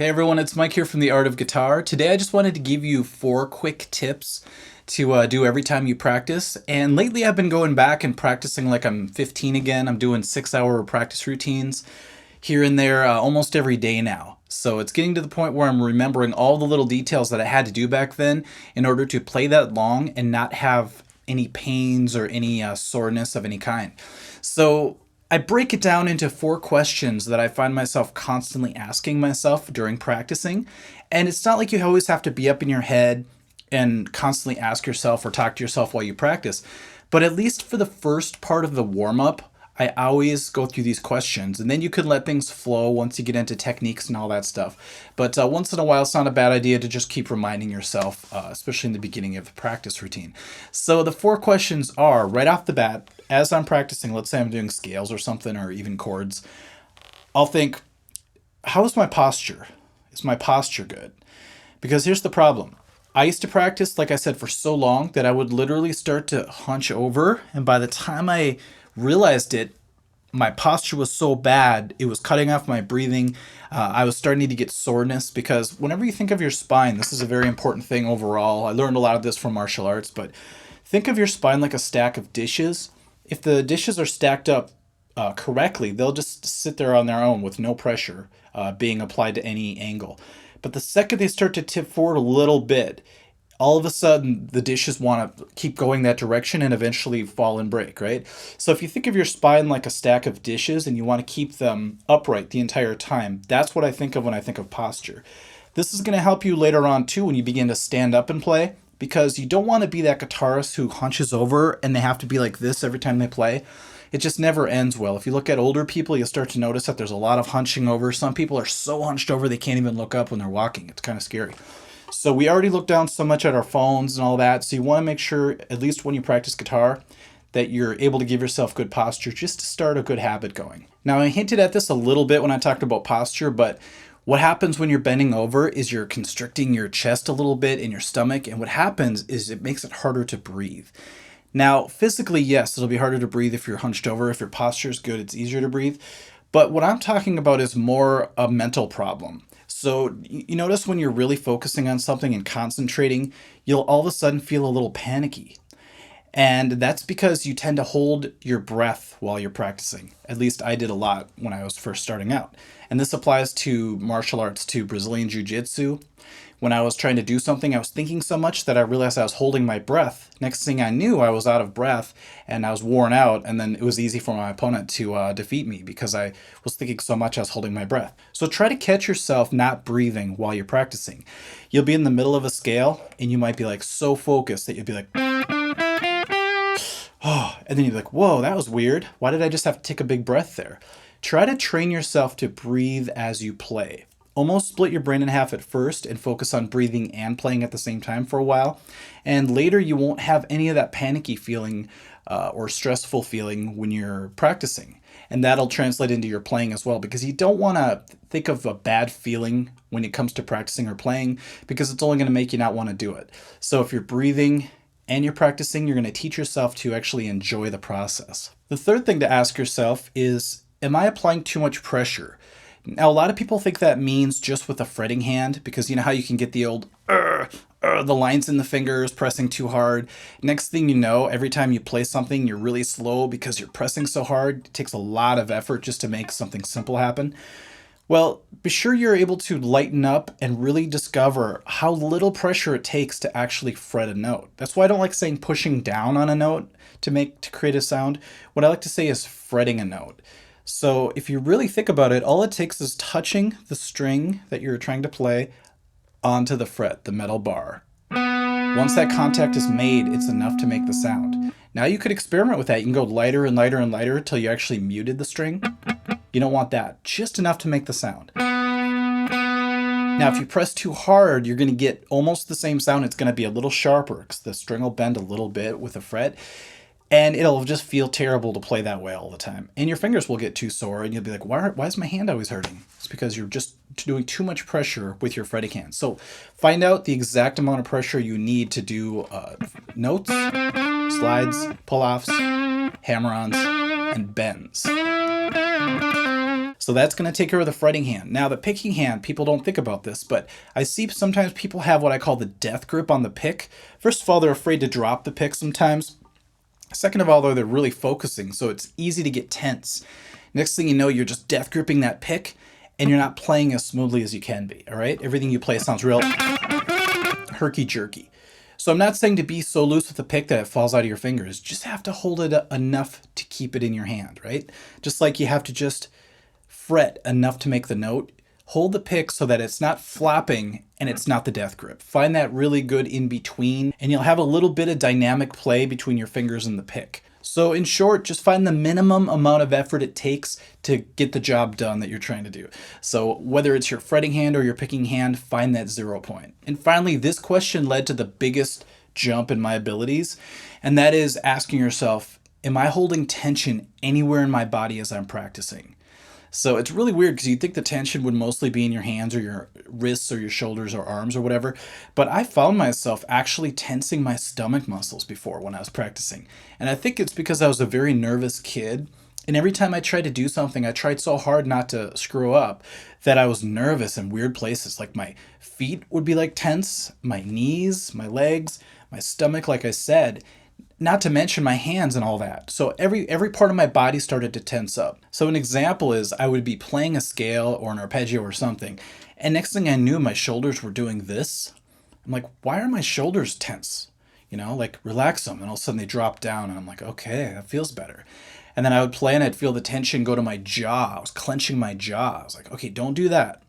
Hey everyone, it's Mike here from The Art of Guitar. Today I just wanted to give you 4 quick tips to do every time you practice. And lately I've been going back and practicing like I'm 15 again. I'm doing 6-hour practice routines here and there almost every day now. So it's getting to the point where I'm remembering all the little details that I had to do back then in order to play that long and not have any pains or any soreness of any kind. So I break it down into 4 questions that I find myself constantly asking myself during practicing. And it's not like you always have to be up in your head and constantly ask yourself or talk to yourself while you practice. But at least for the first part of the warm up, I always go through these questions, and then you can let things flow once you get into techniques and all that stuff. But once in a while, it's not a bad idea to just keep reminding yourself, especially in the beginning of the practice routine. So the 4 questions are right off the bat, as I'm practicing, let's say I'm doing scales or something, or even chords, I'll think, how is my posture? Is my posture good? Because here's the problem. I used to practice, like I said, for so long that I would literally start to hunch over. And by the time I realized it, my posture was so bad, it was cutting off my breathing. I was starting to get soreness because whenever you think of your spine, this is a very important thing overall. I learned a lot of this from martial arts, but think of your spine like a stack of dishes. If the dishes are stacked up correctly, they'll just sit there on their own with no pressure being applied to any angle. But the second they start to tip forward a little bit, all of a sudden the dishes want to keep going that direction and eventually fall and break, right? So if you think of your spine like a stack of dishes and you want to keep them upright the entire time, that's what I think of when I think of posture. This is going to help you later on too when you begin to stand up and play, because you don't want to be that guitarist who hunches over and they have to be like this every time they play. It just never ends well. If you look at older people, you'll start to notice that there's a lot of hunching over. Some people are so hunched over they can't even look up when they're walking. It's kind of scary. So we already look down so much at our phones and all that. So you want to make sure, at least when you practice guitar, that you're able to give yourself good posture just to start a good habit going. Now, I hinted at this a little bit when I talked about posture, but what happens when you're bending over is you're constricting your chest a little bit in your stomach. And what happens is it makes it harder to breathe. Now, physically, yes, it'll be harder to breathe if you're hunched over. If your posture is good, it's easier to breathe. But what I'm talking about is more a mental problem. So you notice when you're really focusing on something and concentrating, you'll all of a sudden feel a little panicky. And that's because you tend to hold your breath while you're practicing. At least I did a lot when I was first starting out. And this applies to martial arts, to Brazilian Jiu-Jitsu. When I was trying to do something, I was thinking so much that I realized I was holding my breath. Next thing I knew, I was out of breath and I was worn out, and then it was easy for my opponent to defeat me because I was thinking so much I was holding my breath. So try to catch yourself not breathing while you're practicing. You'll be in the middle of a scale and you might be like so focused that you'll be like, oh, and then you're like, whoa, that was weird. Why did I just have to take a big breath there? Try to train yourself to breathe as you play. Almost split your brain in half at first and focus on breathing and playing at the same time for a while. And later you won't have any of that panicky feeling or stressful feeling when you're practicing. And that'll translate into your playing as well, because you don't want to think of a bad feeling when it comes to practicing or playing, because it's only going to make you not want to do it. So if you're breathing and you're practicing, you're going to teach yourself to actually enjoy the process. The third thing to ask yourself is, am I applying too much pressure? Now, a lot of people think that means just with a fretting hand, because you know how you can get the old the lines in the fingers, pressing too hard. Next thing you know, every time you play something, you're really slow because you're pressing so hard. It takes a lot of effort just to make something simple happen. Well, be sure you're able to lighten up and really discover how little pressure it takes to actually fret a note. That's why I don't like saying pushing down on a note to create a sound. What I like to say is fretting a note. So if you really think about it, all it takes is touching the string that you're trying to play onto the fret, the metal bar. Once that contact is made, it's enough to make the sound. Now you could experiment with that. You can go lighter and lighter and lighter until you actually muted the string. You don't want that. Just enough to make the sound. Now, if you press too hard, you're going to get almost the same sound. It's going to be a little sharper because the string will bend a little bit with a fret. And it'll just feel terrible to play that way all the time. And your fingers will get too sore and you'll be like, why is my hand always hurting? It's because you're just doing too much pressure with your fretting hand. So find out the exact amount of pressure you need to do notes, slides, pull-offs, hammer-ons, and bends. So that's going to take care of the fretting hand. Now the picking hand, people don't think about this, but I see sometimes people have what I call the death grip on the pick. First of all, they're afraid to drop the pick sometimes. Second of all, though, they're really focusing, so it's easy to get tense. Next thing you know, you're just death gripping that pick, and you're not playing as smoothly as you can be, all right? Everything you play sounds real herky-jerky. So I'm not saying to be so loose with the pick that it falls out of your fingers. Just have to hold it enough to keep it in your hand, right? Just like you have to just fret enough to make the note. Hold the pick so that it's not flopping and it's not the death grip. Find that really good in between, and you'll have a little bit of dynamic play between your fingers and the pick. So in short, just find the minimum amount of effort it takes to get the job done that you're trying to do. So whether it's your fretting hand or your picking hand, find that 0 point. And finally, this question led to the biggest jump in my abilities, and that is asking yourself, am I holding tension anywhere in my body as I'm practicing? So it's really weird because you'd think the tension would mostly be in your hands or your wrists or your shoulders or arms or whatever. But I found myself actually tensing my stomach muscles before when I was practicing. And I think it's because I was a very nervous kid. And every time I tried to do something, I tried so hard not to screw up that I was nervous in weird places. Like my feet would be like tense, my knees, my legs, my stomach, like I said, not to mention my hands and all that. So every part of my body started to tense up. So an example is I would be playing a scale or an arpeggio or something, and next thing I knew, my shoulders were doing this. I'm like, why are my shoulders tense? You know, like relax them. And all of a sudden they drop down, and I'm like, okay, that feels better. And then I would play and I'd feel the tension go to my jaw. I was clenching my jaw. I was like, okay, don't do that.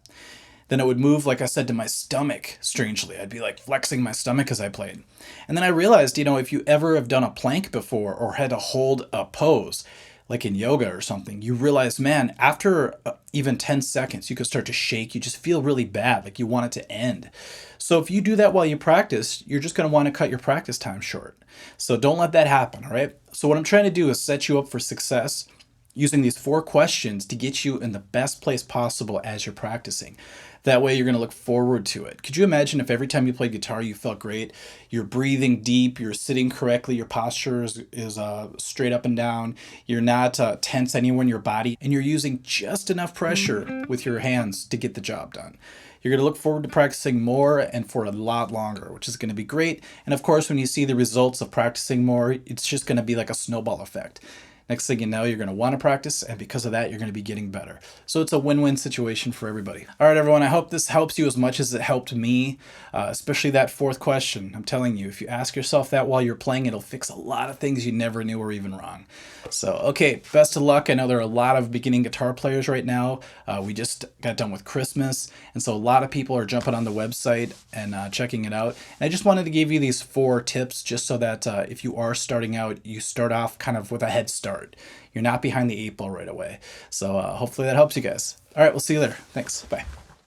Then it would move, like I said, to my stomach, strangely. I'd be like flexing my stomach as I played. And then I realized, if you ever have done a plank before or had to hold a pose, like in yoga or something, you realize, man, after even 10 seconds, you could start to shake. You just feel really bad, like you want it to end. So if you do that while you practice, you're just going to want to cut your practice time short. So don't let that happen, all right? So what I'm trying to do is set you up for success using these 4 questions to get you in the best place possible as you're practicing. That way you're going to look forward to it. Could you imagine if every time you played guitar you felt great, you're breathing deep, you're sitting correctly, your posture is straight up and down, you're not tense anywhere in your body, and you're using just enough pressure with your hands to get the job done. You're going to look forward to practicing more and for a lot longer, which is going to be great. And of course, when you see the results of practicing more, it's just going to be like a snowball effect. Next thing you know, you're going to want to practice, and because of that, you're going to be getting better. So it's a win-win situation for everybody. All right, everyone, I hope this helps you as much as it helped me, especially that 4th question. I'm telling you, if you ask yourself that while you're playing, it'll fix a lot of things you never knew were even wrong. So, okay, best of luck. I know there are a lot of beginning guitar players right now. We just got done with Christmas, and so a lot of people are jumping on the website and checking it out. And I just wanted to give you these 4 tips just so that if you are starting out, you start off kind of with a head start. You're not behind the 8 ball right away. So hopefully that helps you guys. All right, we'll see you later. Thanks. Bye.